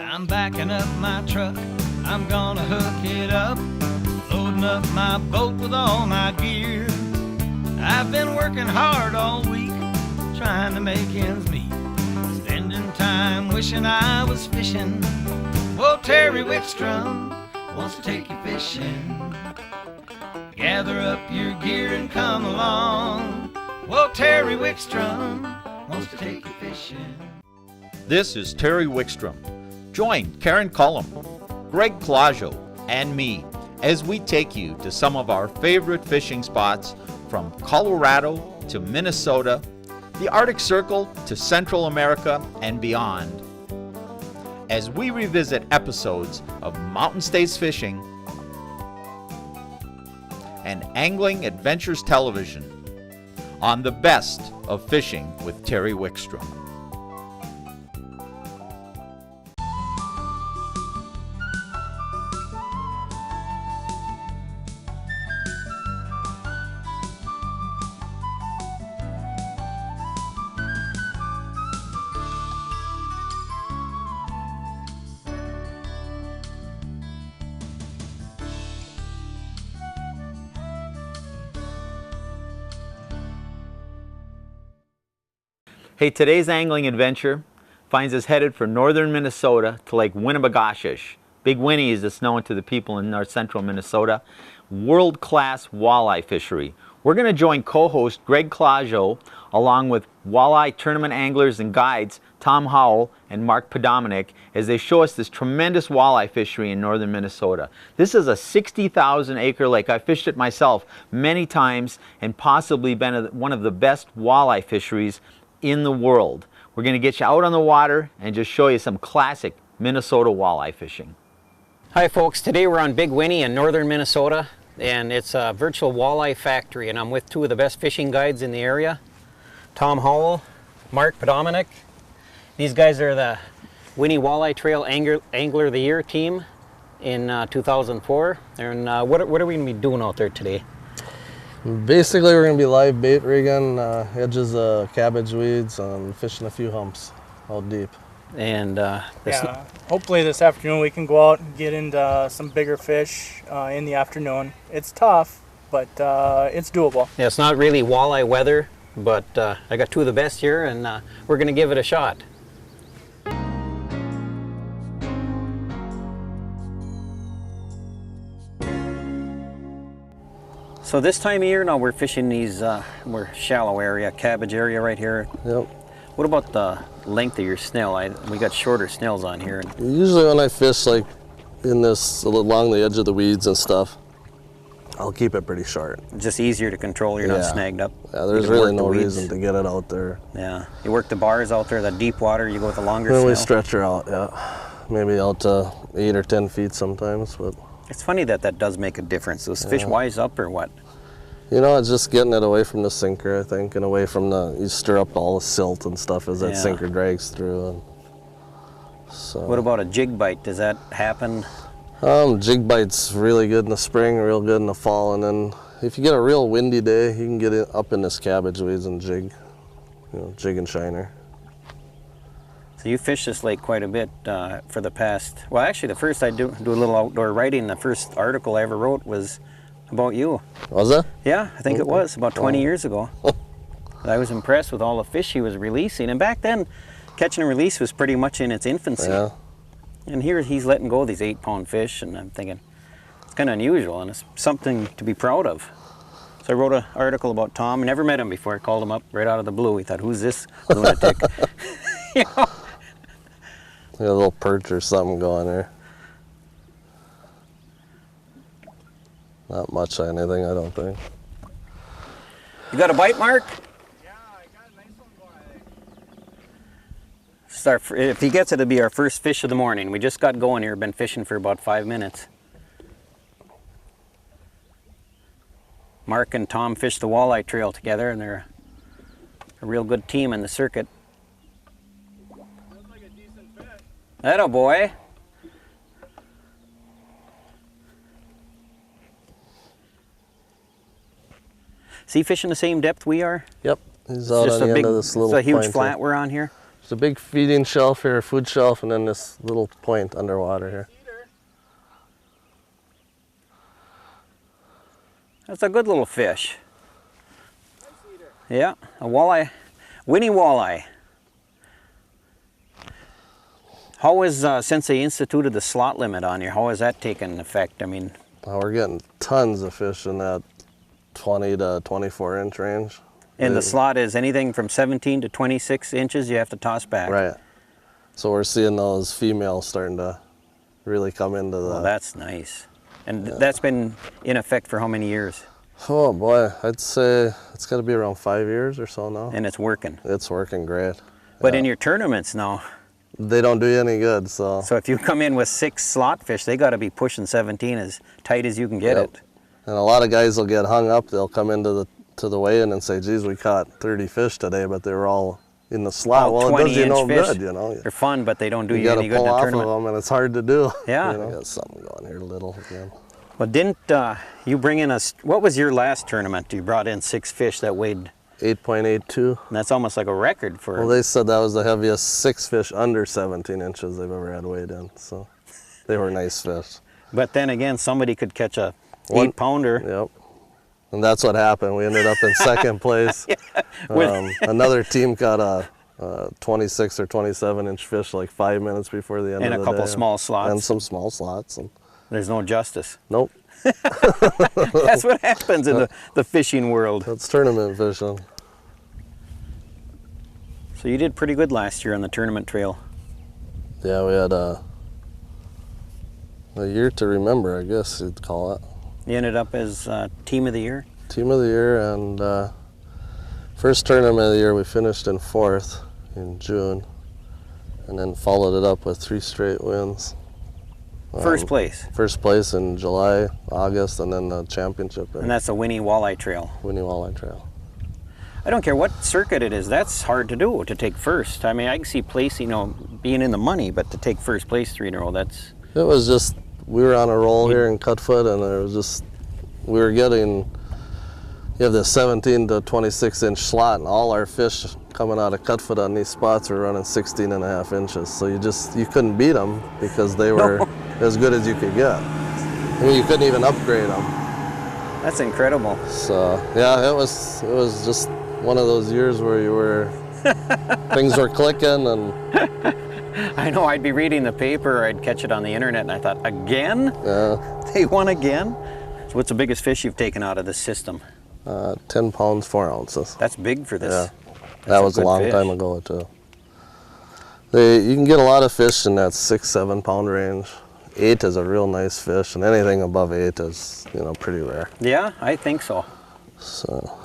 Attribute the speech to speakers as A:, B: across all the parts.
A: I'm backing up my truck, I'm gonna hook it up, loading up my boat with all my gear. I've been working hard all week, trying to make ends meet, spending time wishing I was fishing. Whoa, Terry Wickstrom wants to take you fishing. Gather up your gear and come along. Whoa, Terry Wickstrom wants to take you fishing.
B: This is Terry Wickstrom. Join Karen Cullum, Greg Clusiau, and me as we take you to some of our favorite fishing spots from Colorado to Minnesota, the Arctic Circle to Central America and beyond, as we revisit episodes of Mountain States Fishing and Angling Adventures Television on the best of fishing with Terry Wickstrom. Hey, today's angling adventure finds us headed for northern Minnesota to Lake Winnie. Big Winnie is just known to the people in north central Minnesota. World-class walleye fishery. We're going to join co-host Greg Clusiau along with walleye tournament anglers and guides Tom Howell and Mark Podominick as they show us this tremendous walleye fishery in northern Minnesota. This is a 60,000 acre lake. I fished it myself many times and possibly been one of the best walleye fisheries in the world. We're going to get you out on the water and just show you some classic Minnesota walleye fishing.
C: Hi folks, today we're on Big Winnie in northern Minnesota, and it's a virtual walleye factory, and I'm with two of the best fishing guides in the area, Tom Howell, Mark Podominick. These guys are the Winnie Walleye Trail Angler of the Year team in 2004. And what are we going to be doing out there today?
D: Basically, we're going to be live bait rigging edges of cabbage weeds and fishing a few humps out deep.
C: And
E: hopefully this afternoon we can go out and get into some bigger fish in the afternoon. It's tough, but it's doable.
C: yeah, it's not really walleye weather, but I got two of the best here, and we're going to give it a shot. So this time of year now we're fishing these, we're shallow area, cabbage area right here.
D: Yep.
C: What about the length of your snell? We got shorter snells on here.
D: Usually when I fish like in this, along the edge of the weeds and stuff, I'll keep it pretty short.
C: It's just easier to control, you're not snagged up.
D: Yeah, there's really no reason to get it out there.
C: Yeah, you work the bars out there, the deep water, you go with the longer
D: Then
C: snell.
D: we stretch her out, yeah. Maybe out to 8 or 10 feet sometimes, but.
C: It's funny that does make a difference. Those fish wise up or what?
D: You know, it's just getting it away from the sinker, I think, and away from you stir up all the silt and stuff as that sinker drags through. And so.
C: What about a jig bite? Does that happen?
D: Jig bite's really good in the spring, real good in the fall, and then if you get a real windy day, you can get it up in this cabbage weeds and jig, jig and shiner.
C: So you fish this lake quite a bit for the past, well actually the first I do a little outdoor writing, the first article I ever wrote was about you.
D: Was it?
C: Yeah, I think it was, about 20 years ago. I was impressed with all the fish he was releasing, and back then catch and release was pretty much in its infancy.
D: Yeah.
C: And here he's letting go of these 8-pound fish, and I'm thinking, it's kind of unusual, and it's something to be proud of. So I wrote an article about Tom. I never met him before. I called him up right out of the blue. We thought, who's this lunatic? You know?
D: A little perch or something going there. Not much of anything, I don't think.
C: You got a bite, Mark?
E: Yeah, I got a nice one going.
C: If he gets it, it'll be our first fish of the morning. We just got going here, been fishing for about 5 minutes. Mark and Tom fish the Walleye Trail together, and they're a real good team in the circuit.
E: Looks like a decent fish.
C: Atta boy. Is he fishing the same depth we are?
D: Yep, he's out on the end of this little
C: It's a huge
D: point
C: flat
D: here.
C: we're on here.
D: There's a big feeding shelf here, food shelf, and then this little point underwater here.
C: That's a good little fish. Yeah, a walleye, Winnie walleye. How is, since they instituted the slot limit on you, how has that taken effect? I mean,
D: We're getting tons of fish in that 20 to 24 inch range.
C: and the slot is anything from 17 to 26 inches you have to toss back.
D: Right. So we're seeing those females starting to really come into the...
C: Well, that's nice. And that's been in effect for how many years?
D: Oh boy, I'd say it's got to be around 5 years or so now.
C: And it's working.
D: It's working great.
C: But in your tournaments now,
D: They don't do you any good, so...
C: so if you come in with 6 slot fish, they got to be pushing 17 as tight as you can get it.
D: And a lot of guys will get hung up. They'll come into the weigh-in and say, geez, we caught 30 fish today, but they were all in the slot.
C: All
D: Well, it does you
C: 20-inch
D: no
C: fish.
D: good, you know.
C: They're fun, but they don't do
D: You
C: you
D: got to
C: any good in
D: pull
C: a
D: off of
C: tournament.
D: them, and it's hard to do.
C: Yeah.
D: You know? Got something going here, little again.
C: Well, didn't you bring in what was your last tournament? You brought in 6 fish that weighed,
D: 8.82.
C: and that's almost like a record for...
D: Well, they said that was the heaviest 6 fish under 17 inches they've ever had weighed in, so they were nice fish.
C: But then again, somebody could catch a
D: One-
C: 8-pounder.
D: Yep. And that's what happened. We ended up in second place. Another team caught a 26 or 27 inch fish like 5 minutes before the end
C: And
D: of
C: a
D: the day.
C: couple small slots.
D: And some small slots. And
C: There's no justice.
D: nope,
C: That's what happens in the fishing world.
D: that's tournament fishing.
C: So you did pretty good last year on the tournament trail.
D: Yeah, we had a year to remember, I guess you'd call it.
C: You ended up as team of the year.
D: Team of the year, and first tournament of the year we finished in 4th in June, and then followed it up with 3 straight wins.
C: First place.
D: First place in July, August, and then the championship
C: And
D: in
C: that's the Winnie Walleye Trail.
D: Winnie Walleye Trail.
C: I don't care what circuit it is, that's hard to do, to take first. I mean, I can see place, being in the money, but to take first place 3 in a row, that's...
D: It was just, we were on a roll here in Cutfoot, and there was just, we were getting, you have this 17 to 26 inch slot, and all our fish coming out of Cutfoot on these spots were running 16 and a half inches. So you couldn't beat them because they were as good as you could get. I mean, you couldn't even upgrade them.
C: That's incredible.
D: So yeah, it was just one of those years where you were, things were clicking, and
C: I know, I'd be reading the paper, or I'd catch it on the internet, and I thought, again?
D: yeah,
C: They won again? So what's the biggest fish you've taken out of this system?
D: 10 pounds, 4 ounces.
C: That's big for this.
D: Yeah,
C: That's
D: that was a
C: good
D: long
C: fish.
D: time ago too. You can get a lot of fish in that 6-7 pound range. 8 is a real nice fish, and anything above 8 is pretty rare.
C: Yeah, I think so.
D: So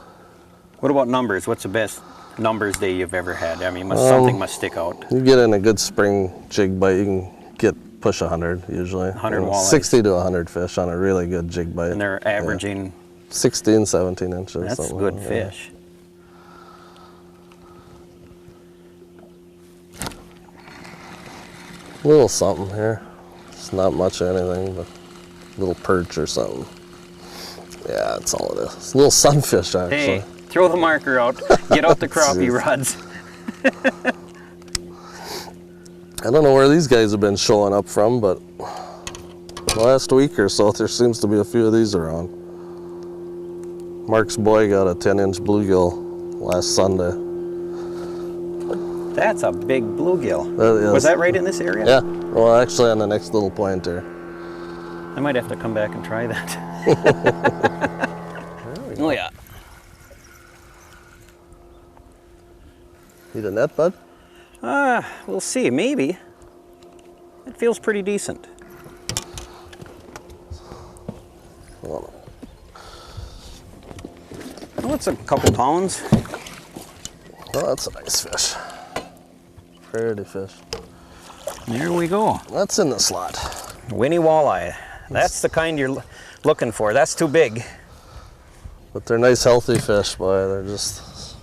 C: What about numbers? What's the best numbers day you've ever had? I mean, something must stick out.
D: you get in a good spring jig bite, you can push 100 usually.
C: 100 walleyes.
D: 60 to 100 fish on a really good jig bite.
C: And they're averaging,
D: 16, 17 inches.
C: that's
D: something
C: good
D: like that.
C: fish.
D: A little something here. It's not much of anything, but a little perch or something. Yeah, that's all it is. It's a little sunfish, actually.
C: Hey, throw the marker out, get out the crappie
D: Jeez.
C: rods.
D: I don't know where these guys have been showing up from, but the last week or so, there seems to be a few of these around. Mark's boy got a 10-inch bluegill last Sunday.
C: That's a big bluegill.
D: That is.
C: Was that right in this area?
D: Yeah, well, actually on the next little point there.
C: I might have to come back and try that. Oh yeah.
D: Need a net, bud?
C: We'll see, maybe. It feels pretty decent.
D: Hold
C: Oh, it's a couple pounds.
D: on. Oh, that's a nice fish. Pretty fish.
C: There we go.
D: That's in the slot.
C: Winnie walleye. That's the kind you're looking for. That's too big.
D: But they're nice, healthy fish, boy. They're just...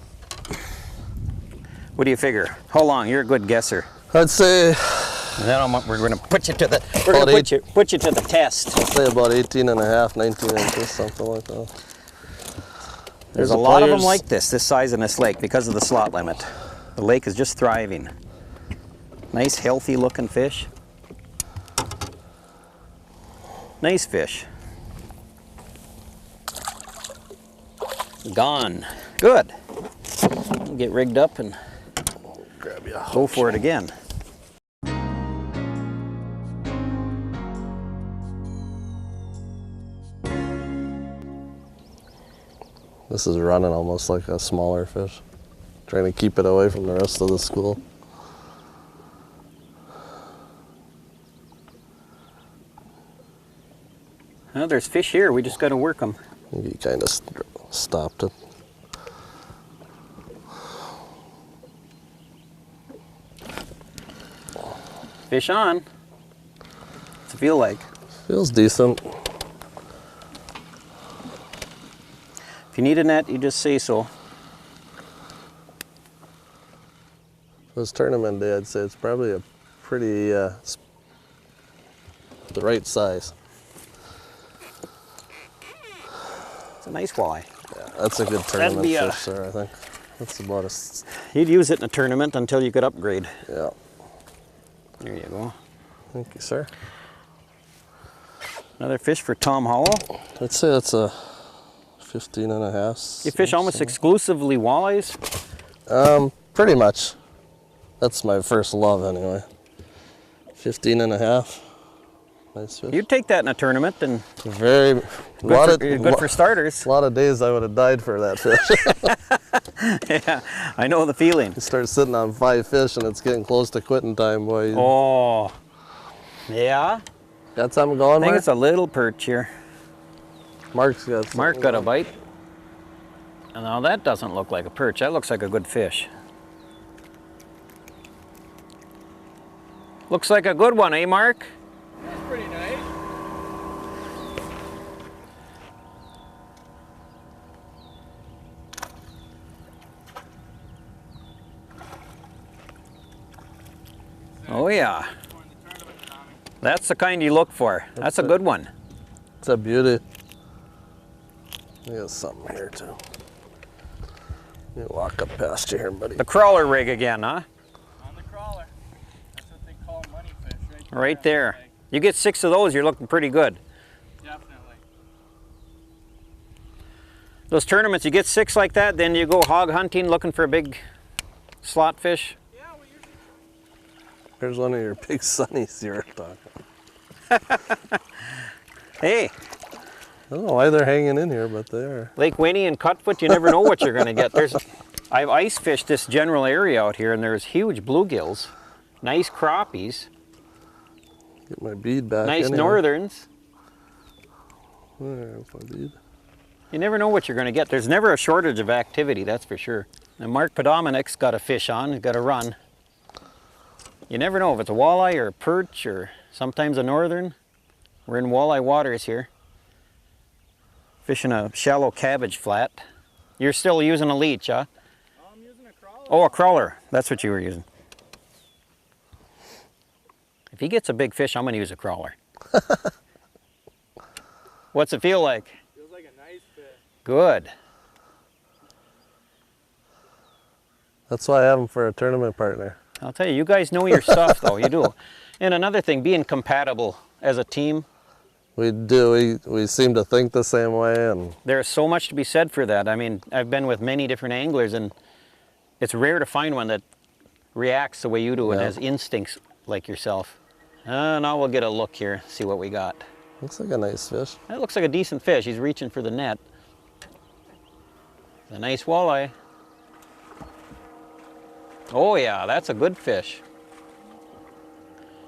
C: What do you figure? How long? You're a good guesser.
D: I'd say
C: We're going to put you to the. We're going to put you to the test.
D: about 18 and a half, 19 inches, something like that.
C: There's a lot of them like this size in this lake because of the slot limit. The lake is just thriving. Nice healthy looking fish. Nice fish. Gone. Good. We'll get rigged up and
D: Grab you.
C: go for it again.
D: This is running almost like a smaller fish. Trying to keep it away from the rest of the school.
C: Well, there's fish here. We just got to work them.
D: He kind of stopped it.
C: Fish on. What's it feel like?
D: Feels decent.
C: If you need a net, you just say so.
D: If it was tournament day, I'd say it's probably a pretty, the right size.
C: It's a nice walleye.
D: Yeah, that's a good tournament
C: be a-
D: fish there, I think. That's about
C: You'd use it in a tournament until you could upgrade.
D: yeah.
C: There you go.
D: Thank you, sir.
C: Another fish for Tom Howell.
D: I'd say it's a 15 and a half.
C: You fish almost exclusively walleyes?
D: Pretty much. That's my first love anyway. 15 and a half. Nice fish.
C: You'd take that in a tournament and
D: Very
C: good for starters.
D: A lot of days I would have died for that fish.
C: Yeah, I know the feeling.
D: You start sitting on 5 fish and it's getting close to quitting time, boy.
C: Oh, yeah.
D: Got something going,
C: I think
D: Mark?
C: it's a little perch here.
D: Mark's got something
C: Mark got a
D: going.
C: bite. And now that doesn't look like a perch. That looks like a good fish. Looks like a good one, eh, Mark?
E: That's pretty nice.
C: Oh yeah. That's the kind you look for. That's a good one.
D: It's a beauty. I got something here too. You walk up past you here, buddy.
C: The crawler rig again, huh?
E: On the crawler. That's what they call money fish right there.
C: Right there. You get 6 of those, you're looking pretty good.
E: Definitely.
C: Those tournaments, you get 6 like that, then you go hog hunting looking for a big slot fish.
E: Yeah, we usually
D: Here's one of your big sunnies you're talking.
C: Hey,
D: I don't know why they're hanging in here, but they are.
C: Lake Winnie and Cutfoot, you never know what you're gonna get. I've ice fished this general area out here and there's huge bluegills, nice crappies,
D: Get my bead back.
C: nice
D: anyway.
C: northerns.
D: There's my bead.
C: You never know what you're gonna get. There's never a shortage of activity, that's for sure. And Mark Podominick's got a fish on, he's got a run. You never know if it's a walleye or a perch or sometimes a northern. We're in walleye waters here. Fishing a shallow cabbage flat. You're still using a leech, huh?
E: I'm using a crawler.
C: Oh, a crawler. That's what you were using. If he gets a big fish, I'm going to use a crawler. What's it feel like?
E: Feels like a nice fish.
C: Good.
D: That's why I have them for a tournament partner.
C: I'll tell you, you guys know your stuff, though. You do. And another thing, being compatible as a team.
D: We do. We seem to think the same way, and
C: There's so much to be said for that. I mean, I've been with many different anglers, and it's rare to find one that reacts the way you do and
D: Yeah.
C: has instincts like yourself. Now we'll get a look here, see what we got.
D: looks like a nice fish.
C: That looks like a decent fish. He's reaching for the net. It's a nice walleye. Oh yeah, that's a good fish.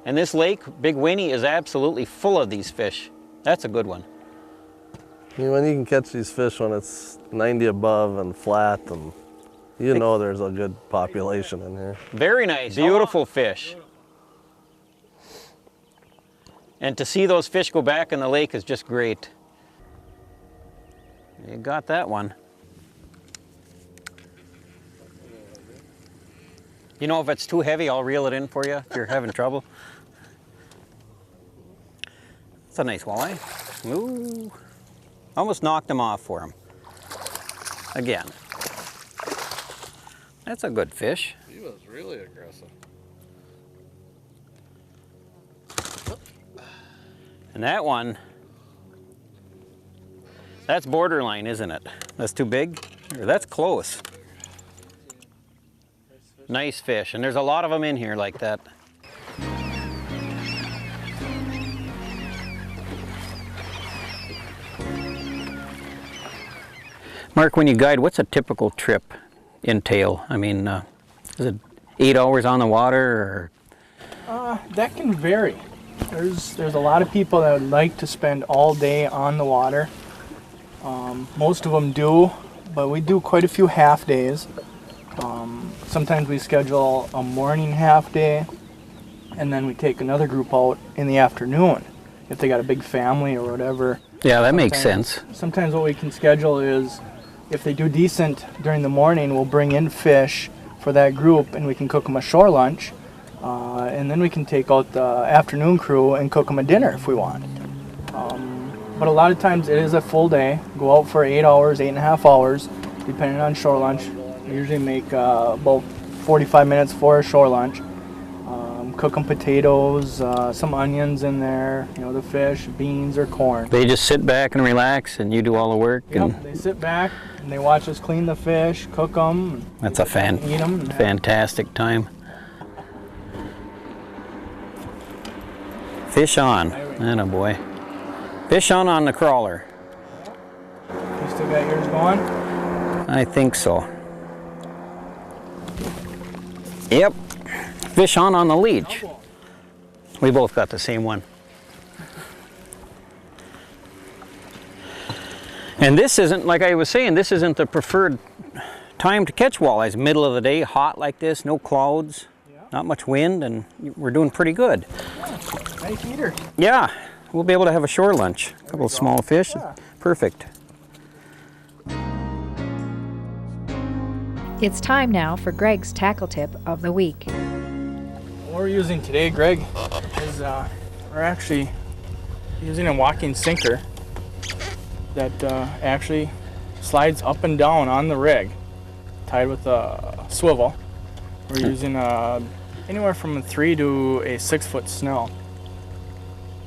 C: And this lake, Big Winnie, is absolutely full of these fish. That's a good one.
D: I mean, when you can catch these fish when it's 90 above and flat, and you know there's a good population in here.
C: Very nice, beautiful fish. And to see those fish go back in the lake is just great. You got that one. You know, if it's too heavy, I'll reel it in for you if you're having trouble. That's a nice walleye. Ooh. Almost knocked him off for him. Again. That's a good fish.
D: He was really aggressive.
C: And that one, that's borderline, isn't it? That's too big? Or that's close. Nice fish, and there's a lot of them in here like that. Mark, when you guide, what's a typical trip entail? I mean, is it 8 hours on the water, or?
E: That can vary. There's a lot of people that would like to spend all day on the water. Most of them do, but we do quite a few half days. Sometimes we schedule a morning half day, and then we take another group out in the afternoon if they got a big family or whatever.
C: Yeah, that makes sense.
E: Sometimes what we can schedule is, if they do decent during the morning, we'll bring in fish for that group and we can cook them a shore lunch. And then we can take out the afternoon crew and cook them a dinner if we want. But a lot of times it is a full day. Go out for 8 hours, 8.5 hours, depending on shore lunch. We usually make about 45 minutes for a shore lunch. Cook them potatoes, some onions in there, you know, the fish, beans or corn.
C: They just sit back and relax and you do all the work?
E: Yep,
C: And
E: they sit back and they watch us clean the fish, cook them.
C: that's a
E: eat them.
C: fantastic time. Fish on. Attaboy. Fish on the crawler.
E: You still got yours going?
C: I think so. Yep. Fish on the leech. We both got the same one. And this isn't, like I was saying, this isn't the preferred time to catch walleyes. Middle of the day, hot like this, no clouds, not much wind, and we're doing pretty good.
E: Nice eater.
C: Yeah, we'll be able to have a shore lunch. A couple of small fish, perfect.
F: It's time now for Greg's tackle tip of the week.
E: What we're using today, Greg, is we're actually using a walking sinker that actually slides up and down on the rig, tied with a swivel. We're using anywhere from a 3 to a 6 foot snell.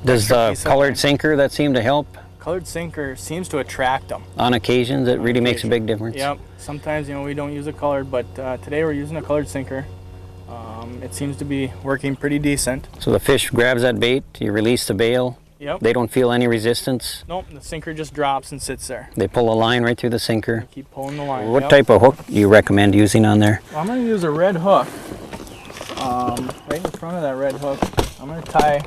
C: Does the colored sinker that seem to help?
E: Colored sinker seems to attract them.
C: On occasions, it really makes a big difference.
E: Yep. Sometimes, you know, we don't use a colored, but today we're using a colored sinker. It seems to be working pretty decent.
C: So the fish grabs that bait, you release the bail.
E: Yep.
C: They don't feel any resistance.
E: Nope, the sinker just drops and sits there.
C: They pull a line right through the sinker.
E: Keep pulling the line.
C: What type of hook do you recommend using on there?
E: Well, I'm going to use a red hook. Right in front of that red hook, I'm going to tie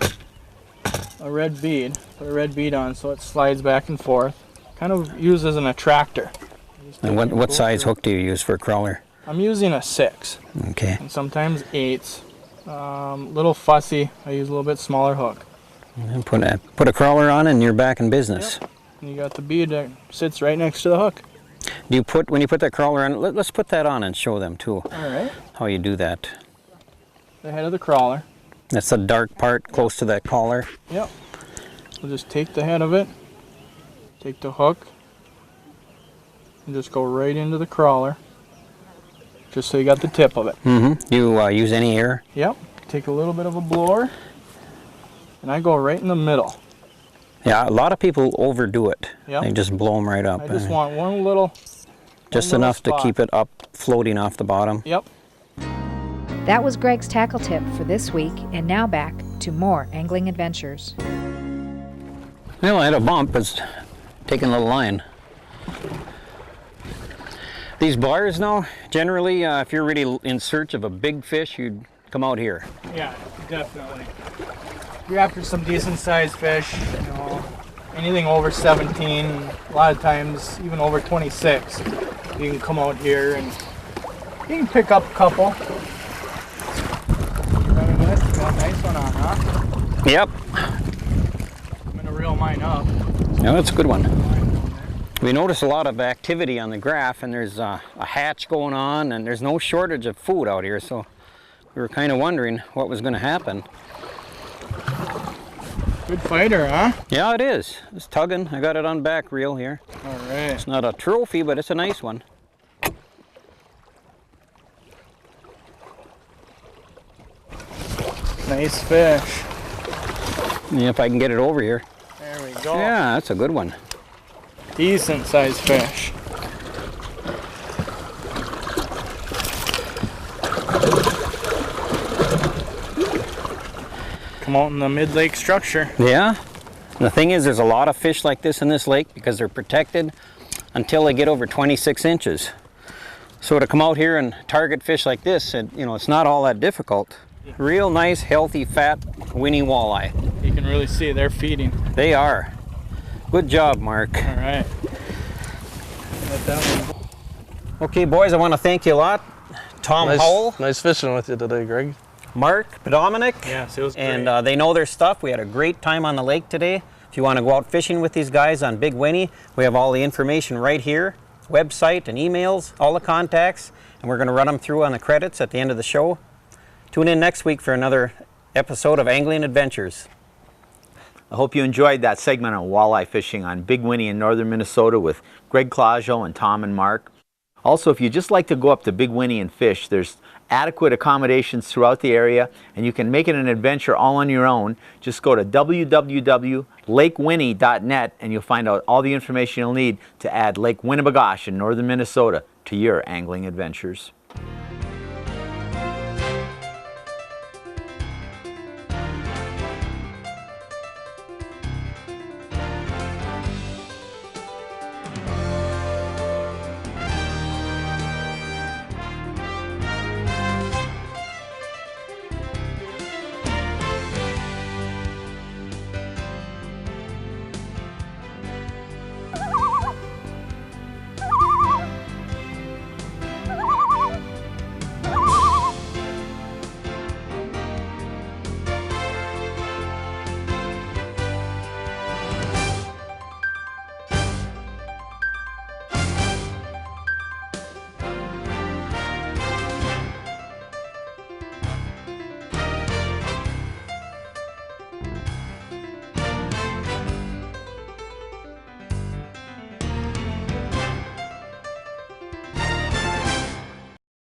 E: a red bead, put a red bead on so it slides back and forth. Kind of used as an attractor.
C: And what size hook do you use for a crawler?
E: I'm using a 6.
C: Okay.
E: And sometimes 8s. Little fussy, I use a little bit smaller hook.
C: And put a crawler on and you're back in business.
E: Yep. And you got the bead that sits right next to the hook.
C: Do you when you put that crawler on, let's put that on and show them too.
E: All right.
C: How you do that.
E: The head of the crawler.
C: That's the dark part close to that collar.
E: Yep. We'll just take the head of it, take the hook, and just go right into the crawler. Just so you got the tip of it.
C: Mm-hmm. You use any air?
E: Yep. Take a little bit of a blower, and I go right in the middle.
C: Yeah, a lot of people overdo it.
E: Yep.
C: They just blow them right up.
E: I just want one little
C: just enough to keep it up, floating off the bottom.
E: Yep.
F: That was Greg's tackle tip for this week, and now back to more angling adventures.
C: Well, I had a bump. It's taking a little line. These bars now, generally, if you're really in search of a big fish, you'd come out here.
E: Yeah, definitely. If you're after some decent sized fish, you know, anything over 17, a lot of times even over 26, you can come out here and you can pick up a couple. You got a nice one on, huh?
C: Yep.
E: I'm gonna reel mine up.
C: Yeah, that's a good one. We notice a lot of activity on the graph, and there's a hatch going on, and there's no shortage of food out here, so we were kind of wondering what was going to happen.
E: Good fighter, huh?
C: Yeah, it is. It's tugging. I got it on back reel here.
E: All right.
C: It's not a trophy, but it's a nice one.
E: Nice fish.
C: Yeah, if I can get it over here.
E: There we go.
C: Yeah, that's a good one.
E: Decent sized fish. Come out in the mid-lake structure.
C: Yeah. And the thing is, there's a lot of fish like this in this lake because they're protected until they get over 26 inches. So to come out here and target fish like this, and you know, it's not all that difficult. Real nice, healthy, fat Winnie walleye.
E: You can really see they're feeding.
C: They are. Good job, Mark.
E: All right. Let that one go.
C: Okay, boys, I want to thank you a lot. Tom Howell,
D: Nice fishing with you today, Greg.
C: Mark, Podominick.
E: Yes, it was great.
C: And they know their stuff. We had a great time on the lake today. If you want to go out fishing with these guys on Big Winnie, we have all the information right here. Website and emails, all the contacts. And we're going to run them through on the credits at the end of the show. Tune in next week for another episode of Angling Adventures.
B: I hope you enjoyed that segment on walleye fishing on Big Winnie in northern Minnesota with Greg Clusiau and Tom and Mark. Also, if you just like to go up to Big Winnie and fish, there's adequate accommodations throughout the area, and you can make it an adventure all on your own. Just go to www.lakewinnie.net and you'll find out all the information you'll need to add Lake Winnie in northern Minnesota to your angling adventures.